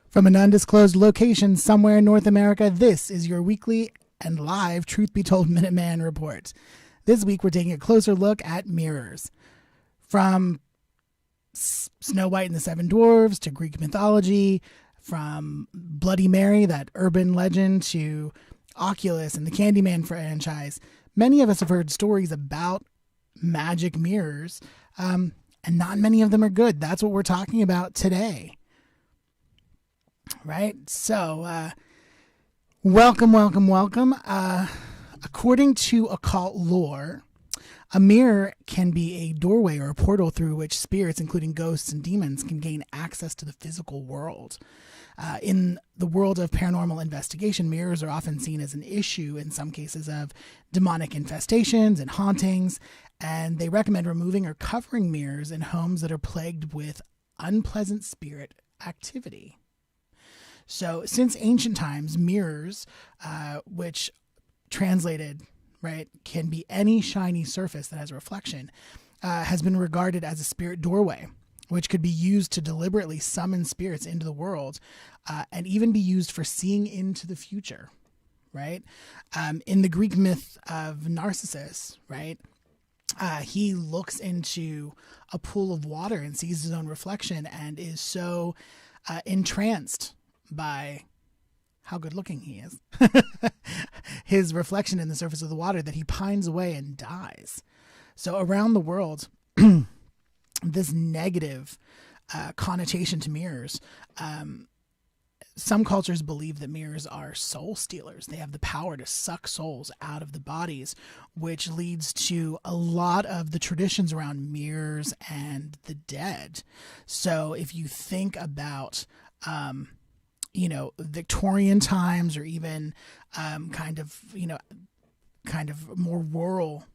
From an undisclosed location somewhere in North America, this is your weekly and live Truth Be Told Minuteman report. This week, we're taking a closer look at mirrors. From Snow White and the Seven Dwarfs to Greek mythology, from Bloody Mary, that urban legend, to Oculus and the Candyman franchise, many of us have heard stories about magic mirrors, and not many of them are good. That's what we're talking about today. Right? So, welcome. According to occult lore, a mirror can be a doorway or a portal through which spirits, including ghosts and demons, can gain access to the physical world. In the world of paranormal investigation, mirrors are often seen as an issue in some cases of demonic infestations and hauntings, and they recommend removing or covering mirrors in homes that are plagued with unpleasant spirit activity. So since ancient times, mirrors, which translated, right, can be any shiny surface that has a reflection, has been regarded as a spirit doorway, which could be used to deliberately summon spirits into the world, and even be used for seeing into the future, right? In the Greek myth of Narcissus, right, he looks into a pool of water and sees his own reflection and is so entranced by how good looking he is, his reflection in the surface of the water, that he pines away and dies. So around the world, this negative connotation to mirrors, some cultures believe that mirrors are soul stealers. They have the power to suck souls out of the bodies, which leads to a lot of the traditions around mirrors and the dead. So if you think about Victorian times, or even kind of more rural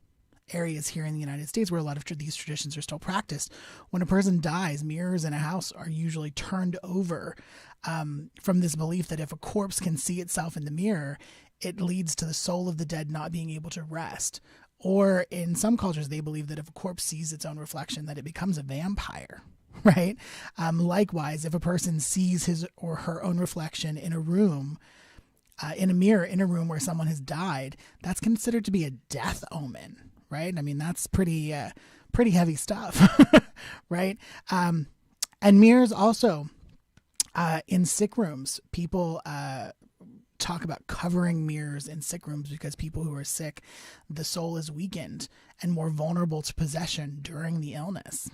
areas here in the United States where a lot of these traditions are still practiced, when a person dies, mirrors in a house are usually turned over from this belief that if a corpse can see itself in the mirror, it leads to the soul of the dead not being able to rest. Or in some cultures, they believe that if a corpse sees its own reflection, that it becomes a vampire. Right? Likewise, if a person sees his or her own reflection in a room, in a mirror, in a room where someone has died, that's considered to be a death omen, right? I mean, that's pretty heavy stuff, right? And mirrors also, in sick rooms, people talk about covering mirrors in sick rooms because people who are sick, the soul is weakened and more vulnerable to possession during the illness.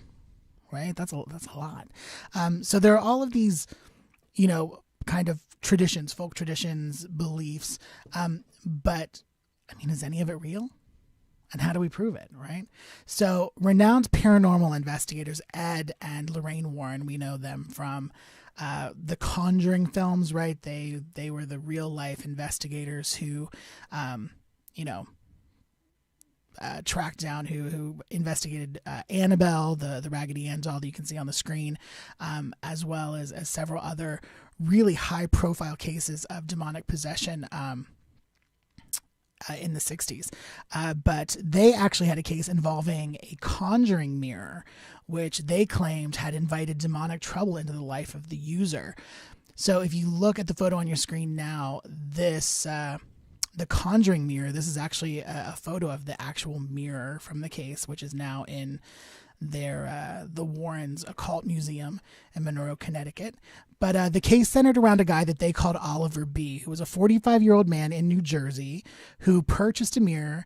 Right? That's a lot. So there are all of these, kind of traditions, folk traditions, beliefs. But I mean, is any of it real? And how do we prove it? Right? So renowned paranormal investigators, Ed and Lorraine Warren, we know them from the Conjuring films, right? They were the real life investigators who, tracked down, who investigated Annabelle, the Raggedy Ann doll that you can see on the screen, as well as several other really high profile cases of demonic possession in the 60s. But they actually had a case involving a conjuring mirror, which they claimed had invited demonic trouble into the life of the user. So if you look at the photo on your screen now, the Conjuring Mirror, this is actually a photo of the actual mirror from the case, which is now in the Warrens Occult Museum in Monroe, Connecticut. But the case centered around a guy that they called Oliver B., who was a 45-year-old man in New Jersey who purchased a mirror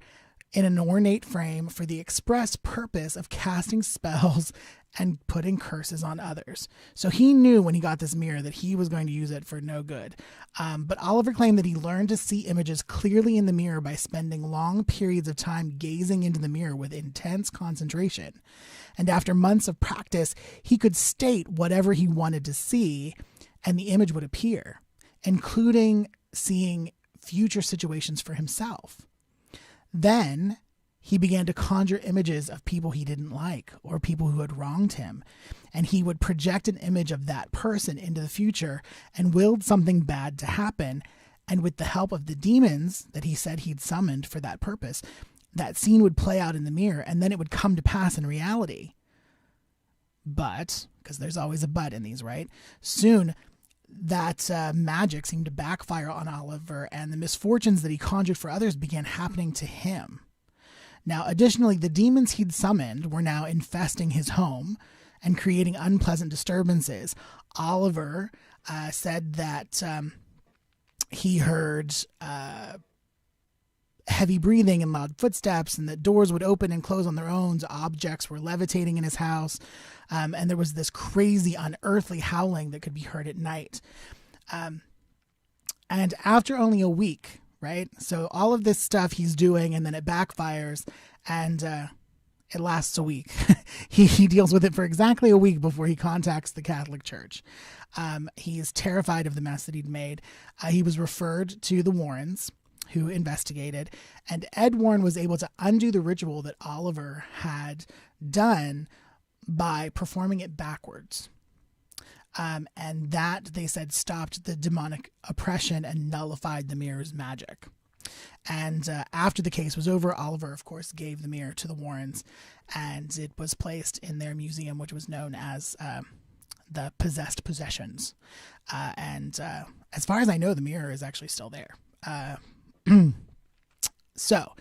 in an ornate frame for the express purpose of casting spells and putting curses on others. So he knew when he got this mirror that he was going to use it for no good. But Oliver claimed that he learned to see images clearly in the mirror by spending long periods of time gazing into the mirror with intense concentration. And after months of practice, he could state whatever he wanted to see, and the image would appear, including seeing future situations for himself. Then he began to conjure images of people he didn't like or people who had wronged him. And he would project an image of that person into the future and willed something bad to happen. And with the help of the demons that he said he'd summoned for that purpose, that scene would play out in the mirror, and then it would come to pass in reality. But, because there's always a but in these, right? Soon, that magic seemed to backfire on Oliver, and the misfortunes that he conjured for others began happening to him. Now, additionally, the demons he'd summoned were now infesting his home and creating unpleasant disturbances. Oliver said that he heard heavy breathing and loud footsteps, and that doors would open and close on their own. Objects were levitating in his house, and there was this crazy, unearthly howling that could be heard at night. And after only a week, right? So all of this stuff he's doing, and then it backfires, and it lasts a week. He deals with it for exactly a week before he contacts the Catholic Church. He is terrified of the mess that he'd made. He was referred to the Warrens, who investigated, and Ed Warren was able to undo the ritual that Oliver had done by performing it backwards. And that, they said, stopped the demonic oppression and nullified the mirror's magic. And after the case was over, Oliver, of course, gave the mirror to the Warrens, and it was placed in their museum, which was known as the Possessed Possessions. And as far as I know, the mirror is actually still there. So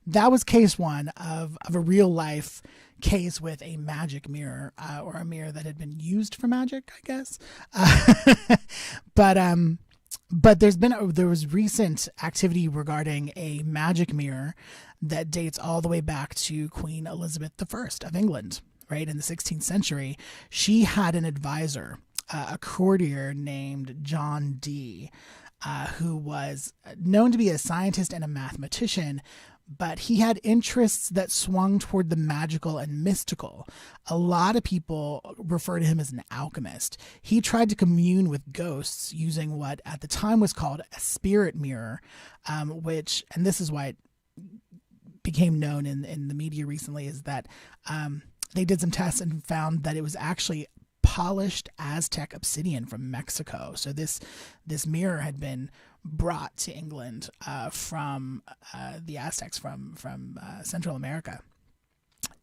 that was case one of a real life case with a magic mirror, or a mirror that had been used for magic, I guess. But there was recent activity regarding a magic mirror that dates all the way back to Queen Elizabeth I of England, right? In the 16th century, she had an advisor, a courtier named John Dee, who was known to be a scientist and a mathematician, but he had interests that swung toward the magical and mystical. A lot of people refer to him as an alchemist. He tried to commune with ghosts using what at the time was called a spirit mirror, which, and this is why it became known in the media recently, is that they did some tests and found that it was actually polished Aztec obsidian from Mexico. So this mirror had been brought to England from the Aztecs from Central America.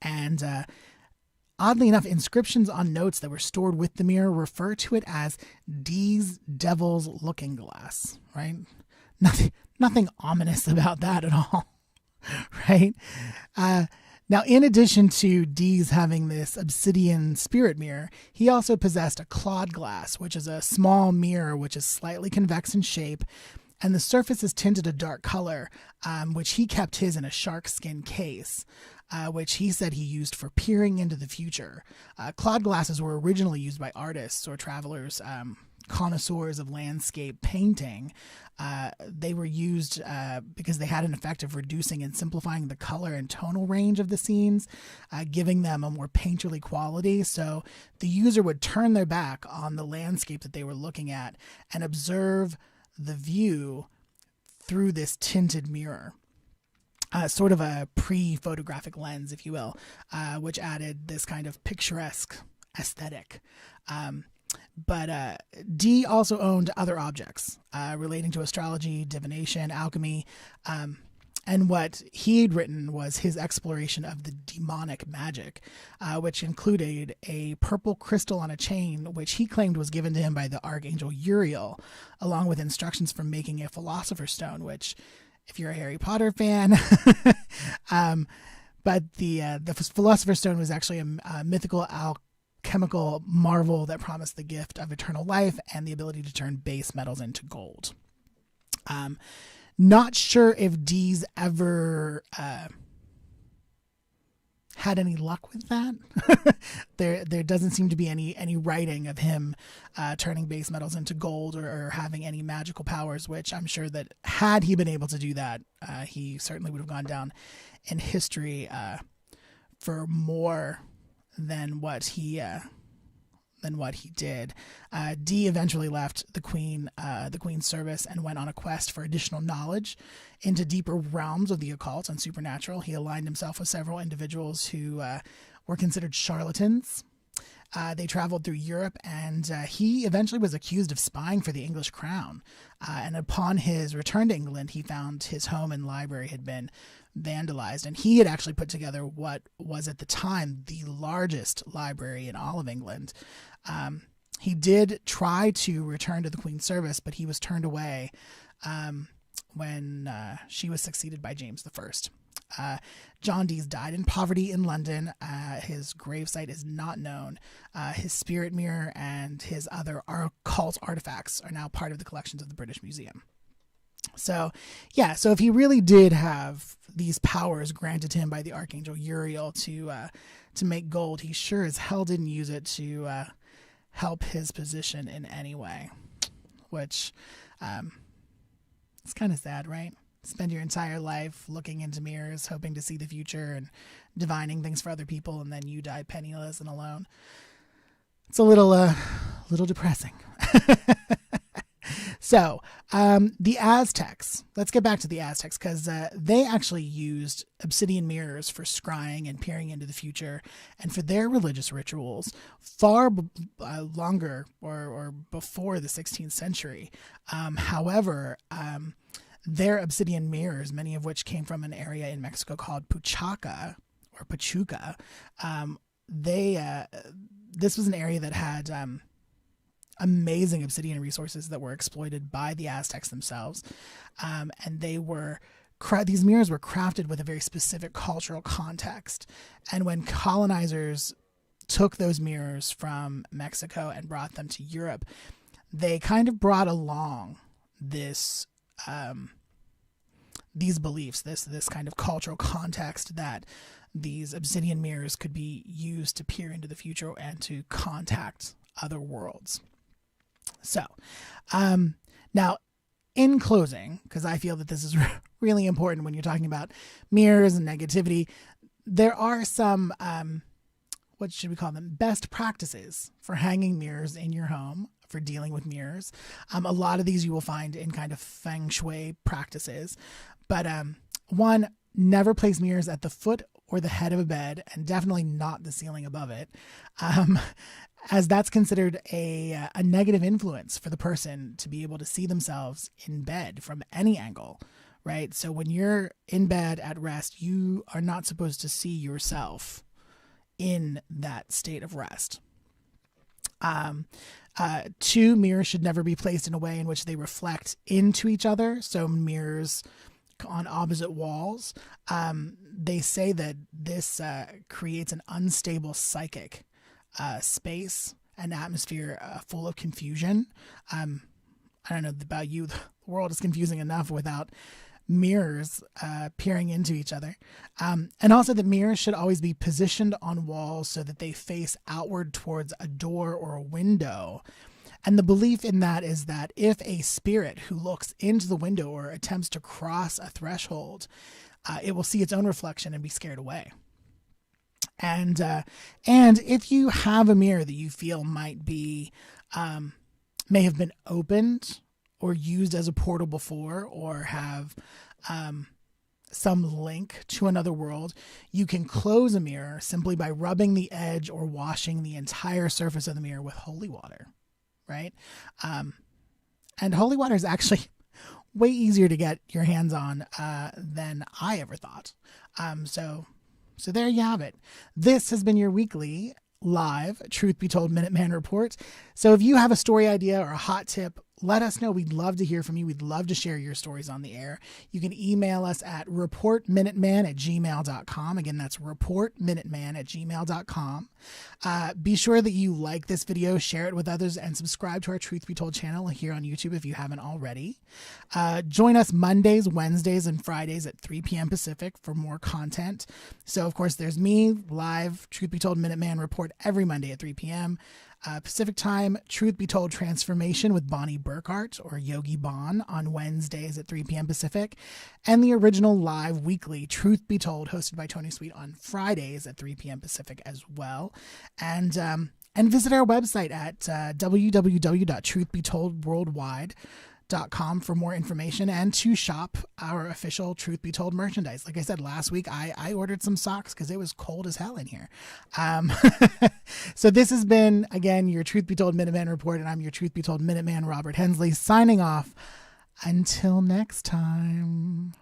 And oddly enough, inscriptions on notes that were stored with the mirror refer to it as Dee's Devil's Looking Glass, right? Nothing ominous about that at all, right? Now, in addition to Dee's having this obsidian spirit mirror, he also possessed a clawed glass, which is a small mirror which is slightly convex in shape, and the surface is tinted a dark color, which he kept his in a shark skin case, which he said he used for peering into the future. Clawed glasses were originally used by artists or travelers, connoisseurs of landscape painting. They were used because they had an effect of reducing and simplifying the color and tonal range of the scenes, giving them a more painterly quality. So the user would turn their back on the landscape that they were looking at and observe the view through this tinted mirror. Sort of a pre-photographic lens, if you will, which added this kind of picturesque aesthetic. But Dee also owned other objects relating to astrology, divination, alchemy, and what he'd written was his exploration of the demonic magic, which included a purple crystal on a chain, which he claimed was given to him by the Archangel Uriel, along with instructions for making a Philosopher's Stone, which, if you're a Harry Potter fan, but the Philosopher's Stone was actually a mythical alchemical marvel that promised the gift of eternal life and the ability to turn base metals into gold. Not sure if Dee's ever had any luck with that. There doesn't seem to be any writing of him turning base metals into gold or having any magical powers, which I'm sure that had he been able to do that, he certainly would have gone down in history for more than what he did. Dee eventually left the Queen's service and went on a quest for additional knowledge into deeper realms of the occult and supernatural. He aligned himself with several individuals who were considered charlatans, They traveled through Europe, and he eventually was accused of spying for the English crown. And upon his return to England, he found his home and library had been vandalized, and he had actually put together what was at the time the largest library in all of England. He did try to return to the Queen's service, but he was turned away when she was succeeded by James I. John Dees died in poverty in London. His gravesite is not known. His spirit mirror and his other occult artifacts are now part of the collections of the British Museum. So, yeah, so if he really did have these powers granted to him by the Archangel Uriel to make gold, he sure as hell didn't use it to help his position in any way, which it's kind of sad, right? Spend your entire life looking into mirrors, hoping to see the future and divining things for other people, and then you die penniless and alone. It's a little depressing. So, the Aztecs. Let's get back to the Aztecs, because they actually used obsidian mirrors for scrying and peering into the future, and for their religious rituals far longer or before the 16th century. However, their obsidian mirrors, many of which came from an area in Mexico called Pachuca, this was an area that had amazing obsidian resources that were exploited by the Aztecs themselves. And these mirrors were crafted with a very specific cultural context. And when colonizers took those mirrors from Mexico and brought them to Europe, they kind of brought along these beliefs, this kind of cultural context that these obsidian mirrors could be used to peer into the future and to contact other worlds. So, now, in closing, because I feel that this is really important when you're talking about mirrors and negativity, there are some, what should we call them, best practices for hanging mirrors in your home, for dealing with mirrors. A lot of these you will find in kind of feng shui practices. But one, never place mirrors at the foot or the head of a bed, and definitely not the ceiling above it, as that's considered a negative influence for the person to be able to see themselves in bed from any angle, right? So when you're in bed at rest, you are not supposed to see yourself in that state of rest. Two, mirrors should never be placed in a way in which they reflect into each other. So mirrors on opposite walls. They say that this creates an unstable psychic space and atmosphere full of confusion. I don't know about you, the world is confusing enough without mirrors peering into each other. And also that mirrors should always be positioned on walls so that they face outward towards a door or a window. And the belief in that is that if a spirit who looks into the window or attempts to cross a threshold, it will see its own reflection and be scared away. And if you have a mirror that you feel might be, may have been opened or used as a portal before, or have some link to another world, you can close a mirror simply by rubbing the edge or washing the entire surface of the mirror with holy water, right? And holy water is actually way easier to get your hands on than I ever thought. So there you have it. This has been your weekly live Truth Be Told Minuteman report. So if you have a story idea or a hot tip, let us know. We'd love to hear from you. We'd love to share your stories on the air. You can email us at reportminuteman@gmail.com. Again, that's reportminuteman@gmail.com. Be sure that you like this video, share it with others, and subscribe to our Truth Be Told channel here on YouTube if you haven't already. Join us Mondays, Wednesdays, and Fridays at 3 p.m. Pacific for more content. So, of course, there's me, live Truth Be Told Minuteman report every Monday at 3 p.m. Pacific time, Truth Be Told Transformation with Bonnie Burkert or Yogi Bon on Wednesdays at 3 p.m. Pacific, and the original live weekly Truth Be Told hosted by Tony Sweet on Fridays at 3 p.m. Pacific as well. And visit our website at www.truthbetoldworldwide.com. com for more information and to shop our official Truth Be Told merchandise. Like I said, last week I ordered some socks because it was cold as hell in here. So this has been, again, your Truth Be Told Minuteman Report, and I'm your Truth Be Told Minuteman, Robert Hensley, signing off. Until next time.